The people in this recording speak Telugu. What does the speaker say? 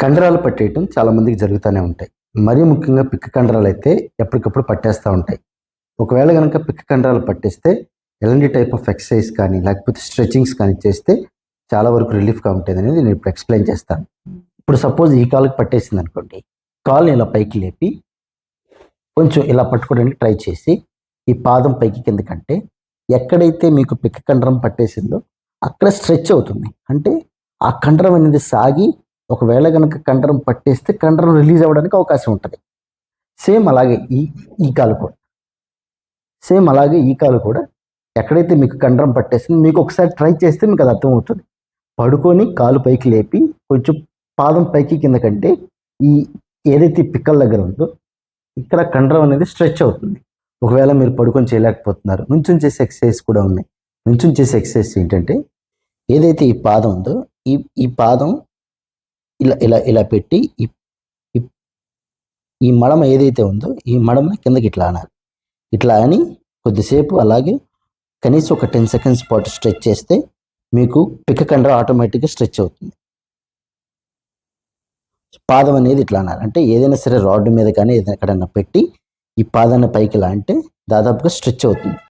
కండరాలు పట్టేయటం చాలా మందికి జరుగుతూనే ఉంటాయి. మరీ ముఖ్యంగా పిక్క కండరాలు అయితే ఎప్పటికప్పుడు పట్టేస్తూ ఉంటాయి. ఒకవేళ గనక పిక్క కండరాలు పట్టేస్తే ఎలాంటి టైప్ ఆఫ్ ఎక్సర్సైజ్ కానీ లేకపోతే స్ట్రెచింగ్స్ కానీ చేస్తే చాలా వరకు రిలీఫ్గా ఉంటుంది అనేది నేను ఇప్పుడు ఎక్స్ప్లెయిన్ చేస్తాను. ఇప్పుడు సపోజ్ ఈ కాలుకి పట్టేసింది అనుకోండి, కాలుని ఇలా పైకి లేపి కొంచెం ఇలా పట్టుకోవడానికి ట్రై చేసి ఈ పాదం పైకి కిందకంటే ఎక్కడైతే మీకు పిక్క కండరం పట్టేసిందో అక్కడ స్ట్రెచ్ అవుతుంది. అంటే ఆ కండరం అనేది సాగి ఒకవేళ కనుక కండరం పట్టేస్తే కండరం రిలీజ్ అవ్వడానికి అవకాశం ఉంటుంది. సేమ్ అలాగే ఈ కాలు కూడా ఎక్కడైతే మీకు కండరం పట్టేసిందో మీకు ఒకసారి ట్రై చేస్తే మీకు అది అర్థమవుతుంది. పడుకొని కాలు పైకి లేపి కొంచెం పాదం పైకి కిందకంటే ఈ ఏదైతే పిక్కల దగ్గర ఉందో ఇక్కడ కండరం అనేది స్ట్రెచ్ అవుతుంది. ఒకవేళ మీరు పడుకొని చేయలేకపోతున్నారు, నుంచుని చేసే ఎక్సర్సైజ్ కూడా ఉన్నాయి. నుంచుని చేసే ఎక్సర్సైజ్ ఏంటంటే ఏదైతే ఈ పాదం ఉందో ఈ పాదం ఇలా ఇలా ఇలా పెట్టి ఈ మడమ ఏదైతే ఉందో ఈ మడమని కిందకి ఇట్లా అనాలి. ఇట్లా అని కొద్దిసేపు అలాగే కనీసం ఒక 10 సెకండ్స్ పాటు స్ట్రెచ్ చేస్తే మీకు పిక్క కండరం ఆటోమేటిక్గా స్ట్రెచ్ అవుతుంది. పాదం అనేది ఇట్లా అనాలి. అంటే ఏదైనా సరే రాడ్ మీద కానీ ఏదైనా ఎక్కడైనా పెట్టి ఈ పాదాన్ని పైకి ఇలా అంటే దాదాపుగా స్ట్రెచ్ అవుతుంది.